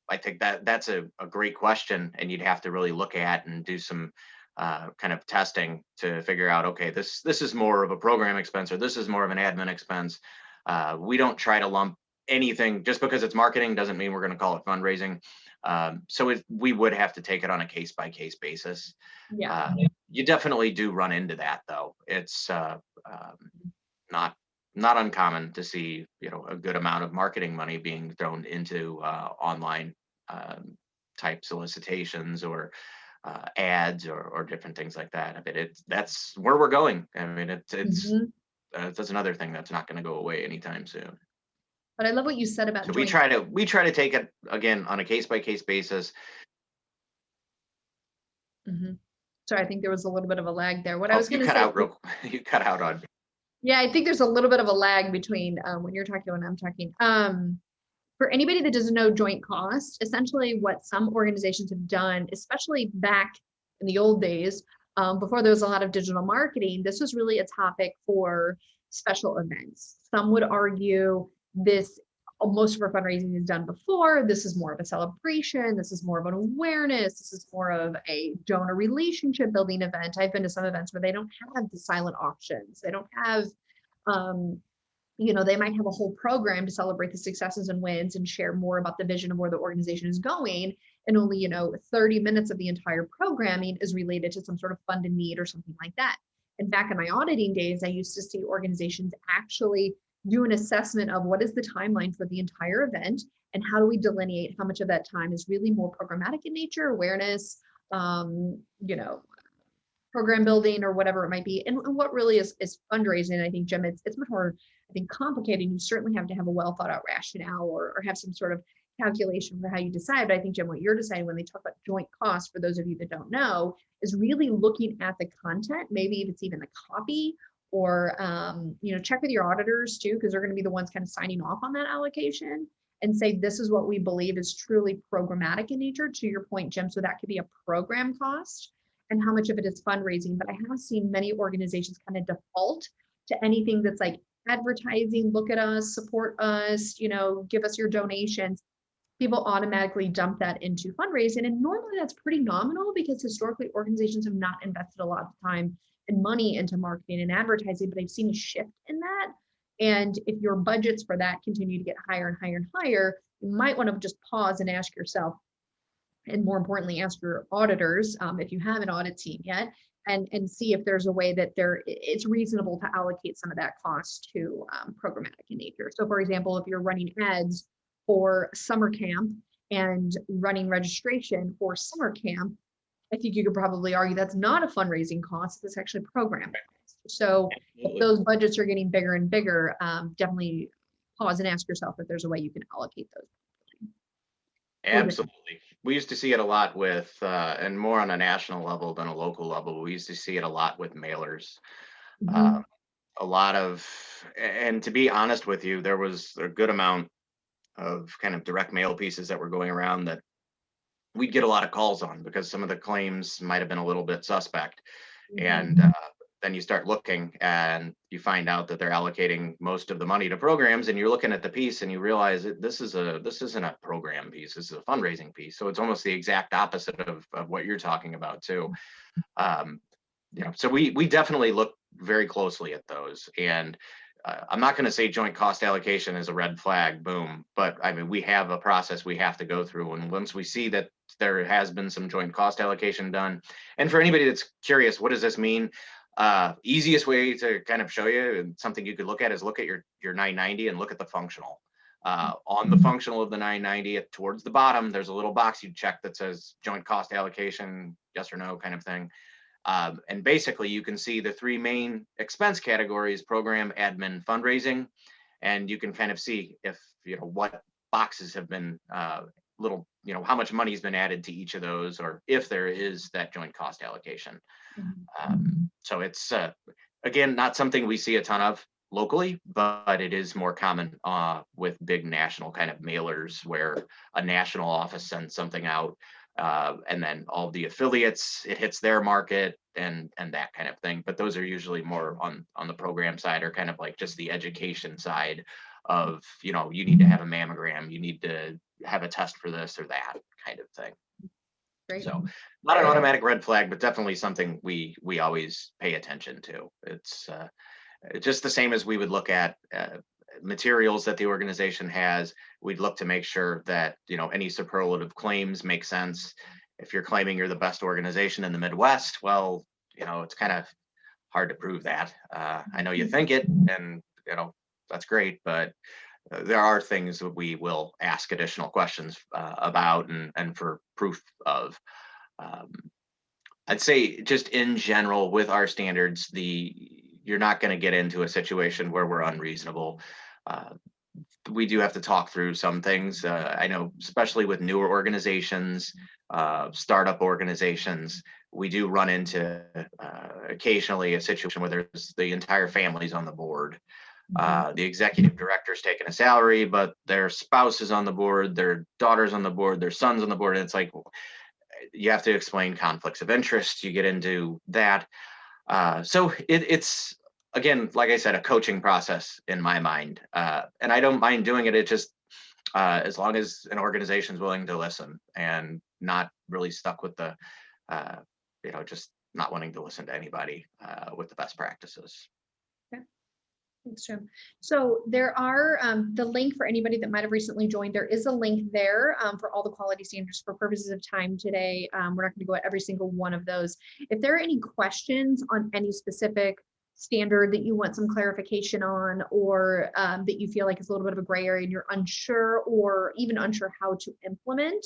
I think that's a great question, and you'd have to really look at and do some kind of testing to figure out, okay, this is more of a program expense, or this is more of an admin expense. We don't try to lump anything just because it's marketing doesn't mean we're going to call it fundraising. So we would have to take it on a case by case basis. Yeah. Uh, you definitely do run into that, though. It's not not uncommon to see a good amount of marketing money being thrown into online um, type solicitations, or ads or different things like that. I mean, that's where we're going. I mean, Mhm. that's another thing that's not going to go away anytime soon. But I love what you said about So joint. we try to take it again on a case by case basis. Mhm. So I think there was a little bit of a lag there. What I Oh, was you going to cut say, out real. You cut out on. yeah, I think there's a little bit of a lag between when you're talking and when I'm talking. For anybody that doesn't know joint cost, essentially what some organizations have done, especially back in the old days, before there was a lot of digital marketing, this was really a topic for special events. Some would argue this, most of our fundraising is done before. This is more of a celebration. This is more of an awareness. This is more of a donor relationship building event. I've been to some events where they don't have the silent auctions. They don't have um, they might have a whole program to celebrate the successes and wins and share more about the vision of where the organization is going. And only, 30 minutes of the entire programming is related to some sort of fund and need or something like that. And back in my auditing days, I used to see organizations actually do an assessment of what is the timeline for the entire event and how do we delineate how much of that time is really more programmatic in nature, awareness, um, you know, program building or whatever it might be. And what really is fundraising, I think, Jim, it's much more, I think, complicated. You certainly have to have a well thought out rationale or have some sort of calculation for how you decide. But I think, Jim, what you're deciding when they talk about joint costs, for those of you that don't know, is really looking at the content, maybe if it's even the copy, or check with your auditors too, because they're going to be the ones kind of signing off on that allocation and say, this is what we believe is truly programmatic in nature, to your point, Jim. So that could be a program cost and how much of it is fundraising. But I have seen many organizations kind of default to anything that's like advertising, look at us, support us, give us your donations. People automatically dump that into fundraising. And normally that's pretty nominal because historically organizations have not invested a lot of time and money into marketing and advertising, but I've seen a shift in that. And if your budgets for that continue to get higher and higher and higher, you might want to just pause and ask yourself, and more importantly, ask your auditors, if you have an audit team yet, and see if there's a way that it's reasonable to allocate some of that cost to programmatic in nature. So for example, if you're running ads for summer camp and running registration for summer camp, I think you could probably argue that's not a fundraising cost, it's actually program cost. So if those budgets are getting bigger and bigger, definitely pause and ask yourself if there's a way you can allocate those. Absolutely. We used to see it a lot with, and more on a national level than a local level. We used to see it a lot with mailers. Mhm. Uh, a lot of, and to be honest with you, there was a good amount of kind of direct mail pieces that were going around that we'd get a lot of calls on because some of the claims might have been a little bit suspect. And Mhm. then you start looking and you find out that they're allocating most of the money to programs, and you're looking at the piece and you realize that this isn't a program piece, this is a fundraising piece. So it's almost the exact opposite of what you're talking about too. Um, so we definitely look very closely at those. And I'm not going to say joint cost allocation is a red flag, boom, but I mean, we have a process we have to go through. And once we see that there has been some joint cost allocation done, and for anybody that's curious, what does this mean? Easiest way to kind of show you, and something you could look at, is look at your 990 and look at the functional. On the functional of the 990, towards the bottom, there's a little box you check that says joint cost allocation, yes or no kind of thing. And basically you can see the three main expense categories: program, admin, fundraising. And you can kind of see if, what boxes have been how much money has been added to each of those, or if there is that joint cost allocation. So it's, again, not something we see a ton of locally, but it is more common with big national kind of mailers where a national office sends something out, and then all the affiliates, it hits their market and that kind of thing. But those are usually more on the program side, or kind of like just the education side of, you need to have a mammogram, you need to have a test for this or that kind of thing. Great. So not an automatic red flag, but definitely something we always pay attention to. It's just the same as we would look at materials that the organization has. We'd look to make sure that, any superlative claims make sense. If you're claiming you're the best organization in the Midwest, well, it's kind of hard to prove that. I know you think it, and that's great, but there are things that we will ask additional questions about and for proof of. Um, I'd say just in general with our standards, you're not going to get into a situation where we're unreasonable. Uh, we do have to talk through some things. I know, especially with newer organizations, startup organizations, we do run into occasionally a situation where there's the entire family's on the board. The executive director's taking a salary, but their spouse is on the board, their daughter's on the board, their son's on the board. And it's like, you have to explain conflicts of interest. You get into that. So it's, again, like I said, a coaching process in my mind. And I don't mind doing it. It just, as long as an organization is willing to listen and not really stuck with the, just not wanting to listen to anybody with the best practices. Thanks, Jim. So there are the link for anybody that might have recently joined. There is a link there for all the quality standards. For purposes of time today, we're not going to go at every single one of those. If there are any questions on any specific standard that you want some clarification on, or that you feel like is a little bit of a gray area and you're unsure or even unsure how to implement,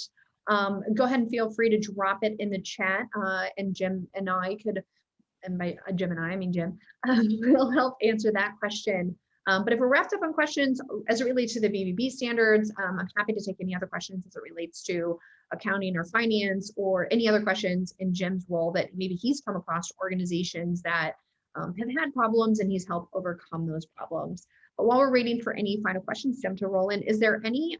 go ahead and feel free to drop it in the chat, and Jim and I could, and by Jim and I mean Jim, will help answer that question. But if we're wrapped up on questions as it relates to the BBB standards, I'm happy to take any other questions as it relates to accounting or finance, or any other questions in Jim's role that maybe he's come across organizations that have had problems and he's helped overcome those problems. But while we're waiting for any final questions, Jim, to roll in, is there any,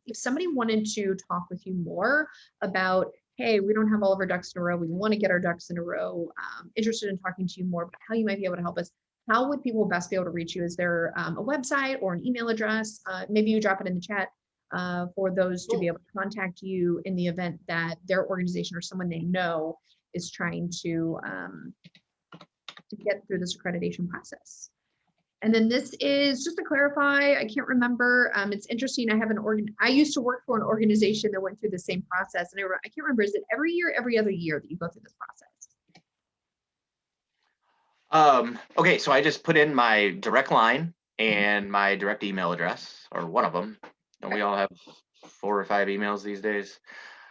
if somebody wanted to talk with you more about, hey, we don't have all of our ducks in a row, we want to get our ducks in a row, interested in talking to you more about how you might be able to help us, how would people best be able to reach you? Is there a website or an email address? Maybe you drop it in the chat for those to be able to contact you in the event that their organization or someone they know is trying to get through this accreditation process. And then this is, just to clarify, I can't remember, it's interesting, I used to work for an organization that went through the same process, and I can't remember, is it every year, every other year that you go through this process? Okay, so I just put in my direct line and my direct email address, or one of them, and we all have 4 or 5 emails these days.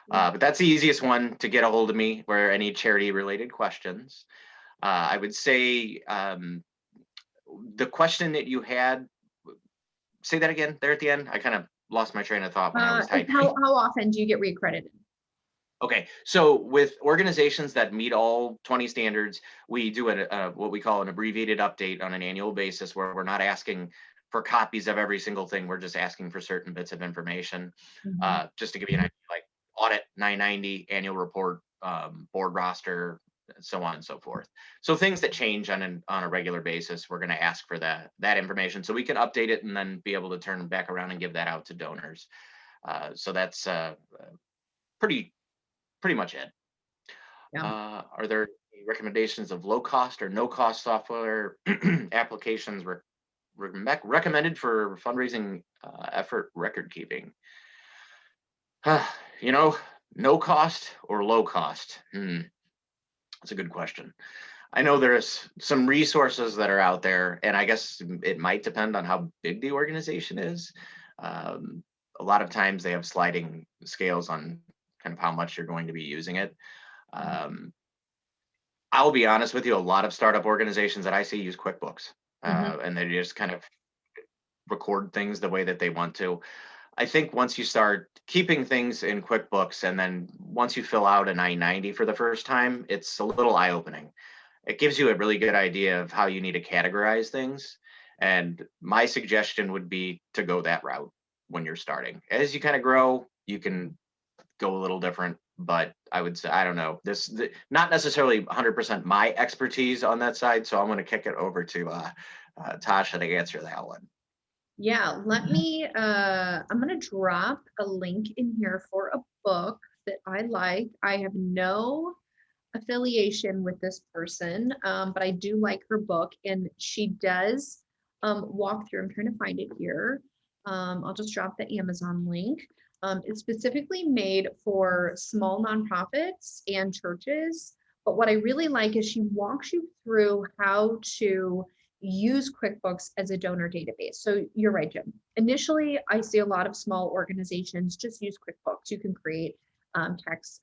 But that's the easiest one to get a hold of me where any charity related questions. I would say, the question that you had, say that again there at the end. I kind of lost my train of thought when I was typing. How often do you get reaccredited? Okay, so with organizations that meet all 20 standards, we do what we call an abbreviated update on an annual basis, where we're not asking for copies of every single thing. We're just asking for certain bits of information. Just to give you an idea, like audit 990, annual report, board roster, so on and so forth. So things that change on a regular basis, we're going to ask for that information so we can update it and then be able to turn back around and give that out to donors. So that's pretty much it. Yeah. Are there recommendations of low cost or no cost software applications recommended for fundraising effort record keeping? No cost or low cost? That's a good question. I know there's some resources that are out there, and I guess it might depend on how big the organization is. A lot of times they have sliding scales on kind of how much you're going to be using it. I'll be honest with you, a lot of startup organizations that I see use QuickBooks, and they just kind of record things the way that they want to. I think once you start keeping things in QuickBooks, and then once you fill out a 990 for the first time, it's a little eye-opening. It gives you a really good idea of how you need to categorize things. And my suggestion would be to go that route when you're starting. As you kind of grow, you can go a little different, but I would say, I don't know, not necessarily 100% my expertise on that side. So I'm going to kick it over to Tasha to answer that one. Yeah, let me, I'm going to drop a link in here for a book that I like. I have no affiliation with this person, but I do like her book, and she does walk through, I'm trying to find it here. I'll just drop the Amazon link. It's specifically made for small nonprofits and churches. But what I really like is she walks you through how to use QuickBooks as a donor database. So you're right, Jim. Initially, I see a lot of small organizations just use QuickBooks. You can create tax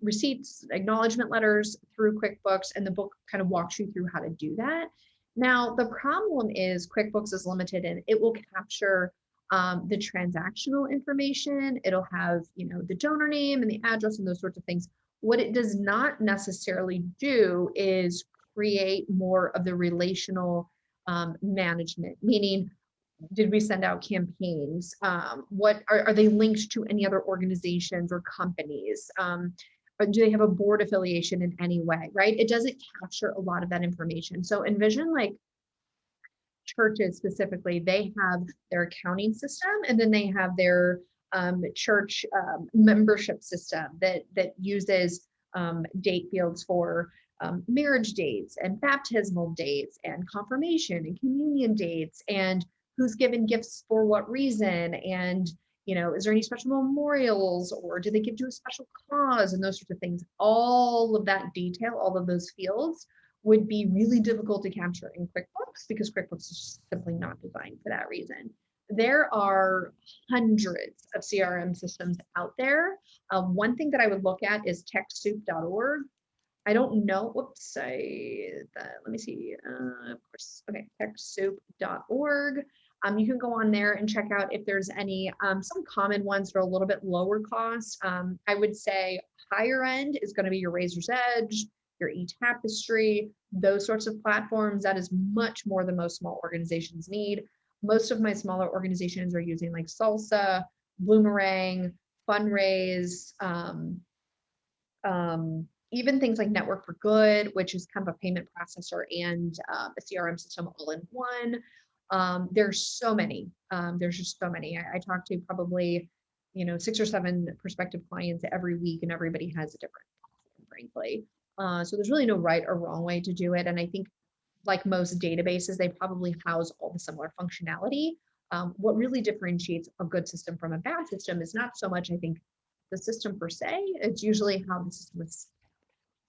receipts, acknowledgement letters through QuickBooks, and the book kind of walks you through how to do that. Now, the problem is QuickBooks is limited and it will capture the transactional information. It'll have, the donor name and the address and those sorts of things. What it does not necessarily do is create more of the relational management, meaning, did we send out campaigns? What are they linked to any other organizations or companies? Or do they have a board affiliation in any way, right? It doesn't capture a lot of that information. So envision like churches specifically, they have their accounting system, and then they have their church membership system that uses date fields for marriage dates and baptismal dates and confirmation and communion dates and who's given gifts for what reason, and is there any special memorials, or do they give to a special cause, and those sorts of things. All of that detail, all of those fields would be really difficult to capture in QuickBooks because QuickBooks is simply not designed for that reason. There are hundreds of CRM systems out there. One thing that I would look at is TechSoup.org. I don't know, whoops, let me see, of course, okay, TechSoup.org. You can go on there and check out if there's any, some common ones that are a little bit lower cost. I would say higher end is going to be your Razor's Edge, your eTapestry, those sorts of platforms. That is much more than most small organizations need. Most of my smaller organizations are using like Salsa, Bloomerang, Fundraise, even things like Network for Good, which is kind of a payment processor and a CRM system all in one. There's so many. There's just so many. I talk to probably 6 or 7 prospective clients every week, and everybody has a different platform, frankly. So there's really no right or wrong way to do it. And I think like most databases, they probably house all the similar functionality. What really differentiates a good system from a bad system is not so much, I think, the system per se. It's usually how the system is.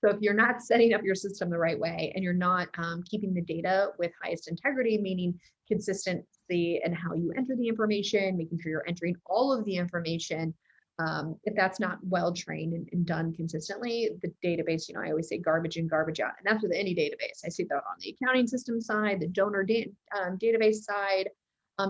So if you're not setting up your system the right way and you're not keeping the data with highest integrity, meaning consistency in how you enter the information, making sure you're entering all of the information, if that's not well trained and done consistently, the database, I always say garbage in, garbage out. And that's with any database. I see that on the accounting system side, the donor database side.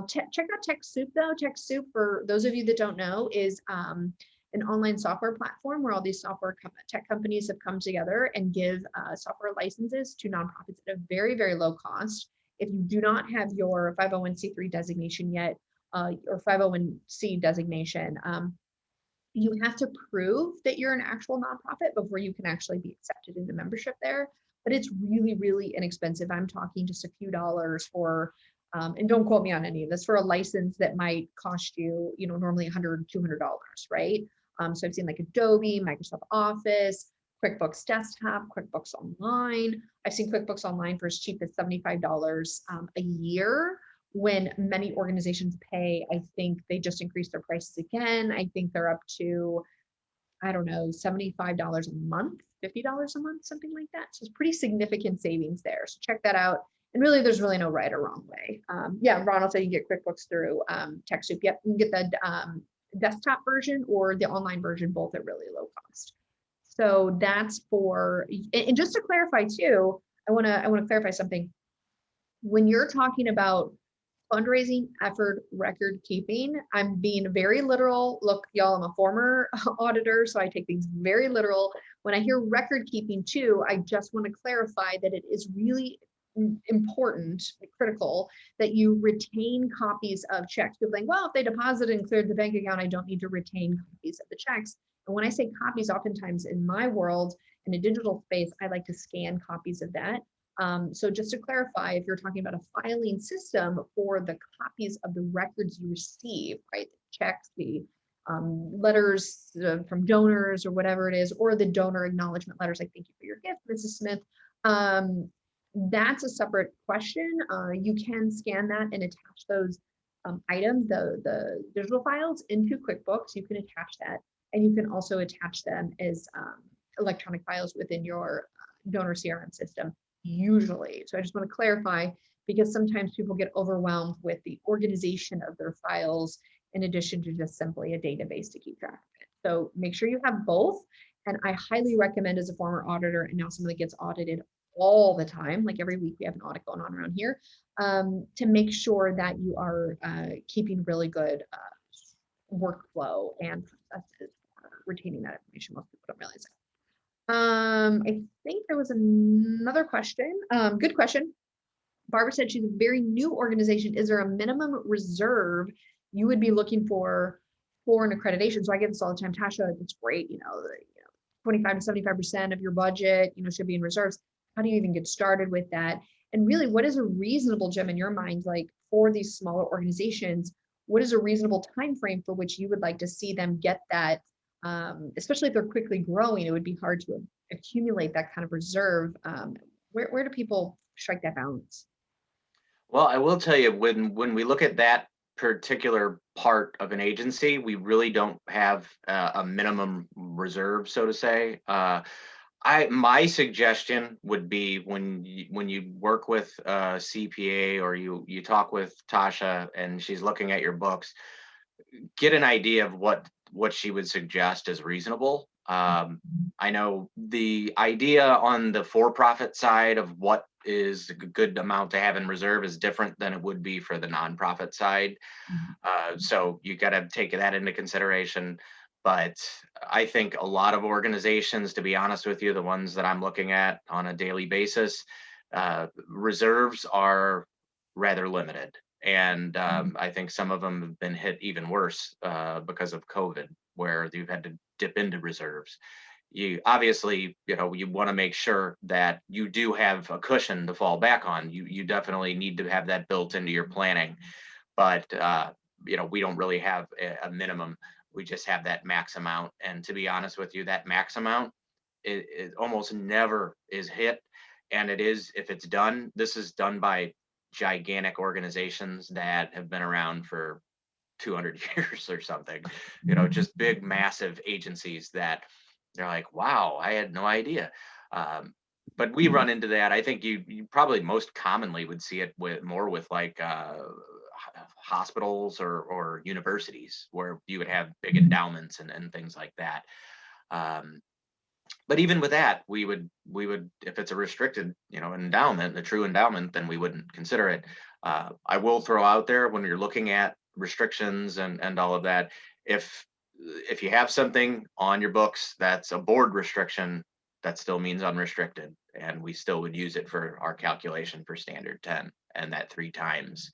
Check out TechSoup though. TechSoup, for those of you that don't know, is an online software platform where all these software tech companies have come together and give software licenses to nonprofits at a very, very low cost. If you do not have your 501c3 designation yet, or 501c designation, you have to prove that you're an actual nonprofit before you can actually be accepted into membership there. But it's really, really inexpensive. I'm talking just a few dollars for, and don't quote me on any of this, for a license that might cost you, normally $100, $200, right? So I've seen like Adobe, Microsoft Office, QuickBooks Desktop, QuickBooks Online. I've seen QuickBooks Online for as cheap as $75 a year, when many organizations pay, I think they just increased their prices again. I think they're up to, I don't know, $75 a month, $50 a month, something like that. So it's pretty significant savings there. So check that out. And really, there's really no right or wrong way. Yeah, Ronald said you can get QuickBooks through TechSoup. Yep, you can get the desktop version or the online version, both at really low cost. So that's for, and just to clarify too, I want to clarify something. When you're talking about fundraising effort record keeping, I'm being very literal. Look, y'all, I'm a former auditor, so I take things very literal. When I hear record keeping too, I just want to clarify that it is really important, critical, that you retain copies of checks. People think, well, if they deposited and cleared the bank account, I don't need to retain copies of the checks. And when I say copies, oftentimes in my world, in a digital space, I like to scan copies of that. So just to clarify, if you're talking about a filing system for the copies of the records you receive, right, the checks, the letters from donors or whatever it is, or the donor acknowledgement letters, like thank you for your gift, Mrs. Smith, that's a separate question. You can scan that and attach those items, the digital files, into QuickBooks. You can attach that, and you can also attach them as electronic files within your donor CRM system, usually. So I just want to clarify, because sometimes people get overwhelmed with the organization of their files in addition to just simply a database to keep track of it. So make sure you have both. And I highly recommend, as a former auditor and now someone that gets audited all the time, like every week we have an audit going on around here, to make sure that you are keeping really good workflow and processes for retaining that information. Most people don't realize that. I think there was another question. Good question. Barbara said she's a very new organization. Is there a minimum reserve you would be looking for an accreditation? So I get this all the time, Tasha. It's great, 25 to 75% of your budget, should be in reserves. How do you even get started with that? And really, what is a reasonable, Jim, in your mind, like for these smaller organizations? What is a reasonable time frame for which you would like to see them get that? Especially if they're quickly growing, it would be hard to accumulate that kind of reserve. Where do people strike that balance? Well, I will tell you, when we look at that particular part of an agency, we really don't have a minimum reserve, so to say. My suggestion would be when you work with a CPA or you talk with Tasha and she's looking at your books, get an idea of what she would suggest as reasonable. I know the idea on the for-profit side of what is a good amount to have in reserve is different than it would be for the nonprofit side. So you got to take that into consideration. But I think a lot of organizations, to be honest with you, the ones that I'm looking at on a daily basis, reserves are rather limited. And I think some of them have been hit even worse because of COVID, where you've had to dip into reserves. You obviously, you want to make sure that you do have a cushion to fall back on. You definitely need to have that built into your planning. But we don't really have a minimum. We just have that max amount. And to be honest with you, that max amount, it almost never is hit. And it is, if it's done, this is done by gigantic organizations that have been around for 200 years or something, just big, massive agencies that they're like, wow, I had no idea. But we run into that. I think you probably most commonly would see it with like hospitals or universities, where you would have big endowments and things like that. But even with that, we would, if it's a restricted, endowment, a true endowment, then we wouldn't consider it. I will throw out there, when you're looking at restrictions and all of that, if you have something on your books that's a board restriction, that still means unrestricted, and we still would use it for our calculation for standard 10, and that 3 times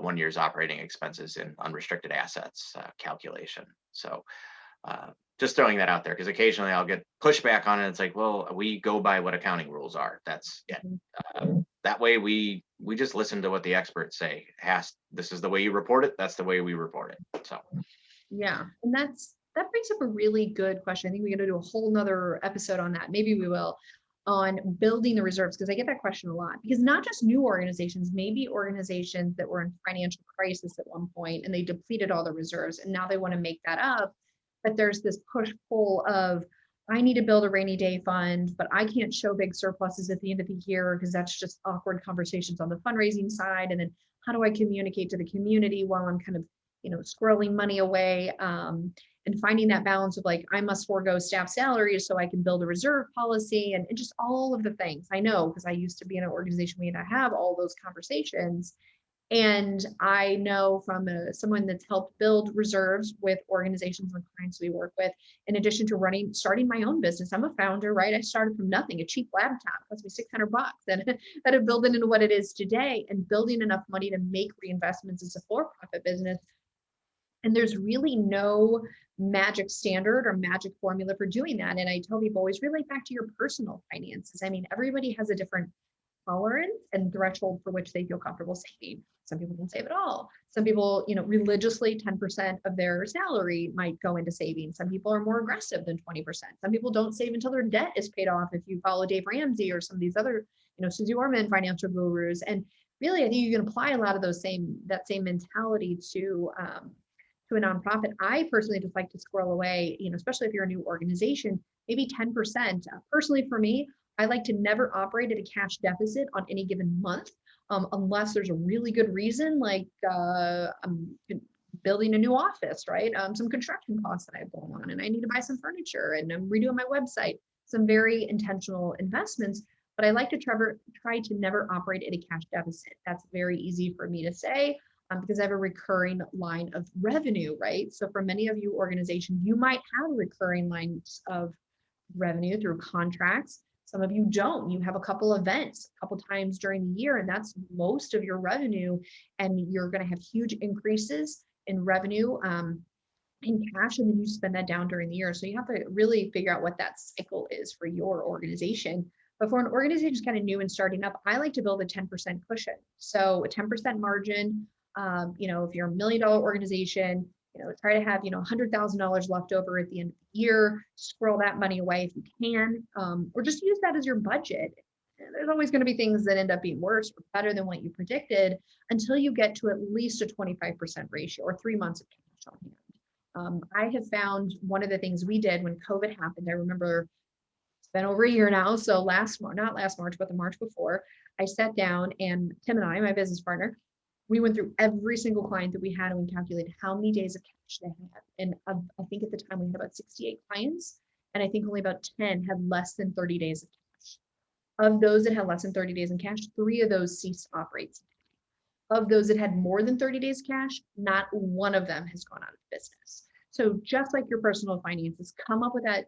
1 year's operating expenses in unrestricted assets calculation. So just throwing that out there, because occasionally I'll get pushback on it. It's like, well, we go by what accounting rules are. That's it. That way we just listen to what the experts say. This is the way you report it. That's the way we report it. So yeah, and that brings up a really good question. I think we're going to do a whole nother episode on that. Maybe we will, on building the reserves, because I get that question a lot. Because not just new organizations, maybe organizations that were in financial crisis at one point and they depleted all the reserves and now they want to make that up. But there's this push-pull of, I need to build a rainy day fund, but I can't show big surpluses at the end of the year because that's just awkward conversations on the fundraising side. And then how do I communicate to the community while I'm kind of, squirreling money away, and finding that balance of like, I must forego staff salaries so I can build a reserve policy and just all of the things. I know, because I used to be in an organization where I have all those conversations. And I know from someone that's helped build reserves with organizations and clients we work with, in addition to starting my own business. I'm a founder, right? I started from nothing, a cheap laptop, cost me $600, and had to build it into what it is today, and building enough money to make reinvestments as a for-profit business. And there's really no magic standard or magic formula for doing that. And I tell people, always relate back to your personal finances. I mean, everybody has a different tolerance and threshold for which they feel comfortable saving. Some people don't save at all. Some people, religiously 10% of their salary might go into savings. Some people are more aggressive than 20%. Some people don't save until their debt is paid off. If you follow Dave Ramsey or some of these other, Susie Orman financial gurus. And really, I think you can apply a lot of that same mentality to a nonprofit. I personally just like to squirrel away, especially if you're a new organization, maybe 10%. Personally, for me, I like to never operate at a cash deficit on any given month, unless there's a really good reason, like I'm building a new office, right? Some construction costs that I have going on, and I need to buy some furniture, and I'm redoing my website. Some very intentional investments, but I like to try to never operate at a cash deficit. That's very easy for me to say because I have a recurring line of revenue, right? So for many of you organizations, you might have recurring lines of revenue through contracts. Some of you don't. You have a couple events a couple times during the year, and that's most of your revenue. And you're going to have huge increases in revenue in cash, and then you spend that down during the year. So you have to really figure out what that cycle is for your organization. But for an organization that's kind of new and starting up, I like to build a 10% cushion. So a 10% margin. If you're $1 million organization, try to have, $100,000 left over at the end of the year, squirrel that money away if you can, or just use that as your budget. There's always going to be things that end up being worse or better than what you predicted until you get to at least a 25% ratio or 3 months of cash on hand. I have found one of the things we did when COVID happened, I remember it's been over a year now. So not last March, but the March before, I sat down and Tim and I, my business partner, we went through every single client that we had and we calculated how many days of cash they had. And I think at the time we had about 68 clients. And I think only about 10 had less than 30 days of cash. Of those that had less than 30 days in cash, 3 of those ceased to operate. Of those that had more than 30 days cash, not one of them has gone out of business. So just like your personal finances, come up with that.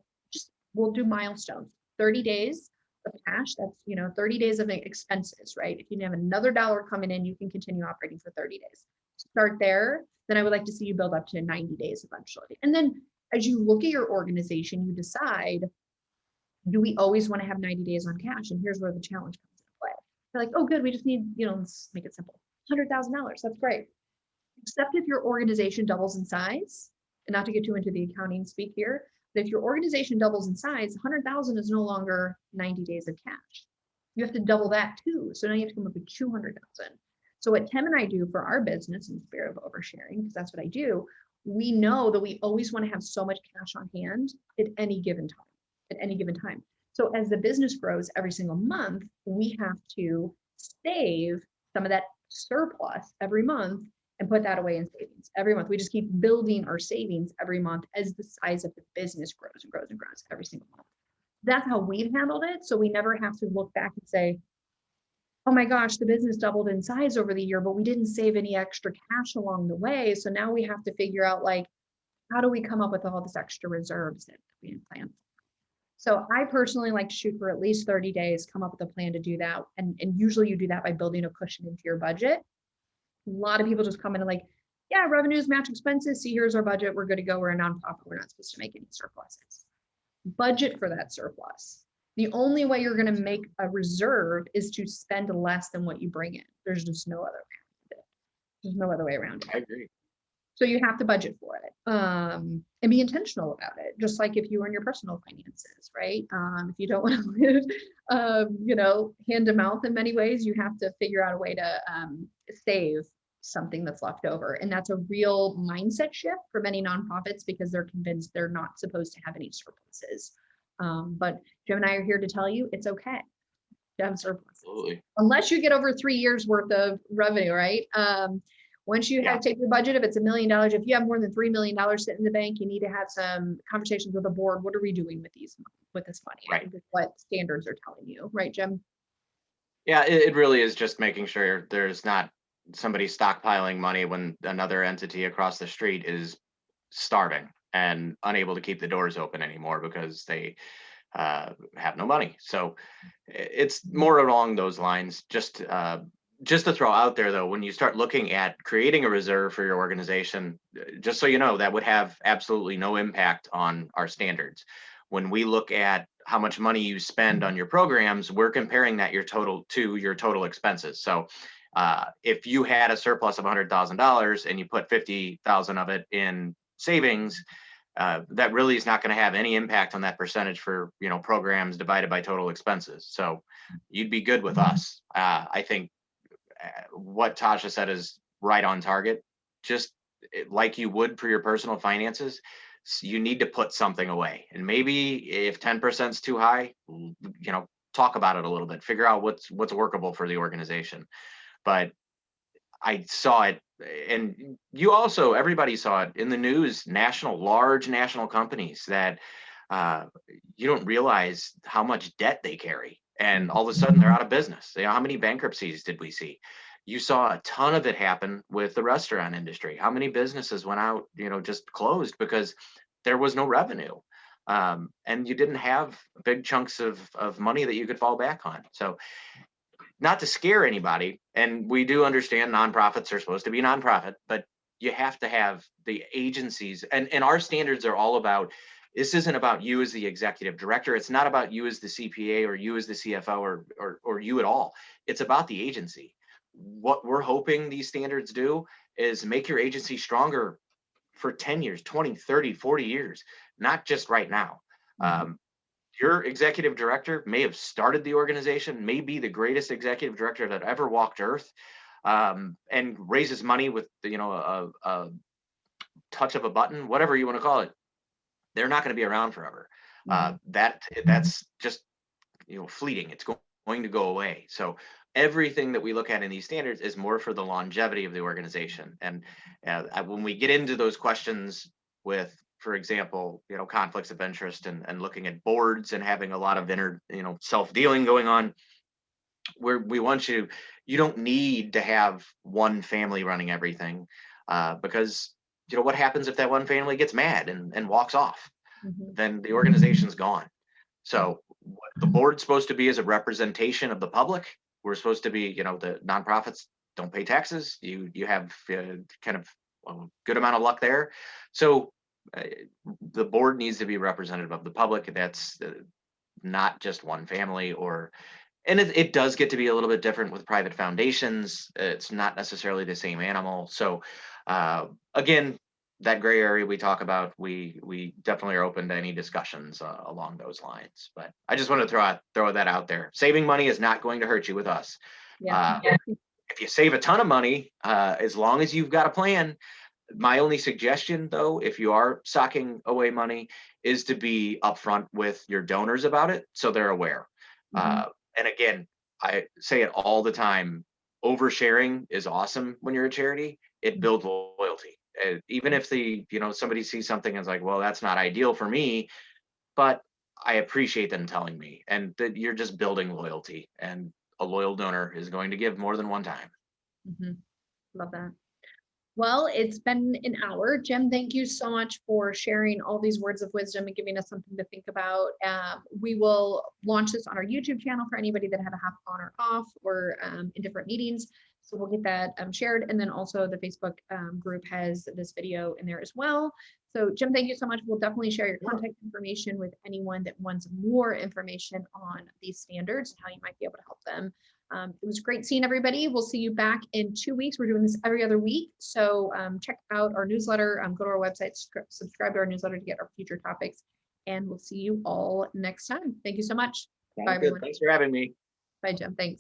We'll do milestones. 30 days of cash, that's 30 days of expenses, right? If you have another dollar coming in, you can continue operating for 30 days. Start there. Then I would like to see you build up to 90 days eventually. And then as you look at your organization, you decide, do we always want to have 90 days on cash? And here's where the challenge comes into play. You're like, oh, good, we just need, let's make it simple. $100,000, that's great. Except if your organization doubles in size, and not to get too into the accounting speak here, but if your organization doubles in size, 100,000 is no longer 90 days of cash. You have to double that too. So now you have to come up with 200,000. So what Tim and I do for our business, in the spirit of oversharing, because that's what I do, we know that we always want to have so much cash on hand at any given time. So as the business grows every single month, we have to save some of that surplus every month and put that away in savings every month. We just keep building our savings every month as the size of the business grows and grows and grows every single month. That's how we've handled it. So we never have to look back and say, oh my gosh, the business doubled in size over the year, but we didn't save any extra cash along the way. So now we have to figure out, like, how do we come up with all this extra reserves that we didn't plan for? So I personally like to shoot for at least 30 days, come up with a plan to do that. And usually you do that by building a cushion into your budget. A lot of people just come in and like, yeah, revenues match expenses. See, here's our budget. We're good to go. We're a nonprofit. We're not supposed to make any surpluses. Budget for that surplus. The only way you're going to make a reserve is to spend less than what you bring in. There's just no other way around it. There's no other way around it. I agree. So you have to budget for it and be intentional about it. Just like if you earn your personal finances, right? If you don't want to live, hand to mouth in many ways, you have to figure out a way to save something that's left over. And that's a real mindset shift for many nonprofits because they're convinced they're not supposed to have any surpluses. But Jim and I are here to tell you it's okay to have surpluses. Absolutely. Unless you get over 3 years worth of revenue, right? Once you have to take your budget, if it's $1 million, if you have more than $3 million sitting in the bank, you need to have some conversations with the board. What are we doing with this money? Right. What standards are telling you, right, Jim? Yeah, it really is just making sure there's not somebody stockpiling money when another entity across the street is starving and unable to keep the doors open anymore because they have no money. So it's more along those lines. Just to throw out there, though, when you start looking at creating a reserve for your organization, just so you know, that would have absolutely no impact on our standards. When we look at how much money you spend on your programs, we're comparing that your total expenses. So if you had a surplus of $100,000 and you put $50,000 of it in savings, that really is not going to have any impact on that percentage for programs divided by total expenses. So you'd be good with us. I think what Tasha said is right on target. Just like you would for your personal finances, you need to put something away. And maybe if 10% is too high, talk about it a little bit, figure out what's workable for the organization. But I saw it and you also, everybody saw it in the news, large national companies that you don't realize how much debt they carry. And all of a sudden they're out of business. You know, how many bankruptcies did we see? You saw a ton of it happen with the restaurant industry. How many businesses went out, just closed because there was no revenue. And you didn't have big chunks of money that you could fall back on. So not to scare anybody, and we do understand nonprofits are supposed to be nonprofit, but you have to have the agencies, and our standards are all about, this isn't about you as the executive director. It's not about you as the CPA or you as the CFO or you at all. It's about the agency. What we're hoping these standards do is make your agency stronger for 10 years, 20, 30, 40 years, not just right now. Your executive director may have started the organization, may be the greatest executive director that ever walked earth, and raises money with a touch of a button, whatever you want to call it. They're not going to be around forever. That's just fleeting. It's going to go away. So everything that we look at in these standards is more for the longevity of the organization. And when we get into those questions with, for example, conflicts of interest and looking at boards and having a lot of self-dealing going on, where we want you don't need to have one family running everything, because what happens if that one family gets mad and walks off? Then the organization's gone. So what the board's supposed to be is a representation of the public. We're supposed to be, the nonprofits don't pay taxes. You have kind of a good amount of luck there. So the board needs to be representative of the public. That's not just one family, and it does get to be a little bit different with private foundations. It's not necessarily the same animal. So again, that gray area we talk about, we definitely are open to any discussions along those lines. But I just want to throw that out there. Saving money is not going to hurt you with us. If you save a ton of money, as long as you've got a plan. My only suggestion, though, if you are socking away money, is to be upfront with your donors about it so they're aware. And again, I say it all the time, oversharing is awesome when you're a charity. It builds loyalty. Even if somebody sees something and is like, well, that's not ideal for me, but I appreciate them telling me, and that you're just building loyalty, and a loyal donor is going to give more than one time. Love that. Well, it's been an hour. Jim, thank you so much for sharing all these words of wisdom and giving us something to think about. We will launch this on our YouTube channel for anybody that had a half on or off, or in different meetings. So we'll get that shared. And then also the Facebook group has this video in there as well. So Jim, thank you so much. We'll definitely share your contact information with anyone that wants more information on these standards and how you might be able to help them. It was great seeing everybody. We'll see you back in 2 weeks. We're doing this every other week. So check out our newsletter, go to our website, subscribe to our newsletter to get our future topics, and we'll see you all next time. Thank you so much. Bye, everyone. Thanks for having me. Bye, Jim. Thanks.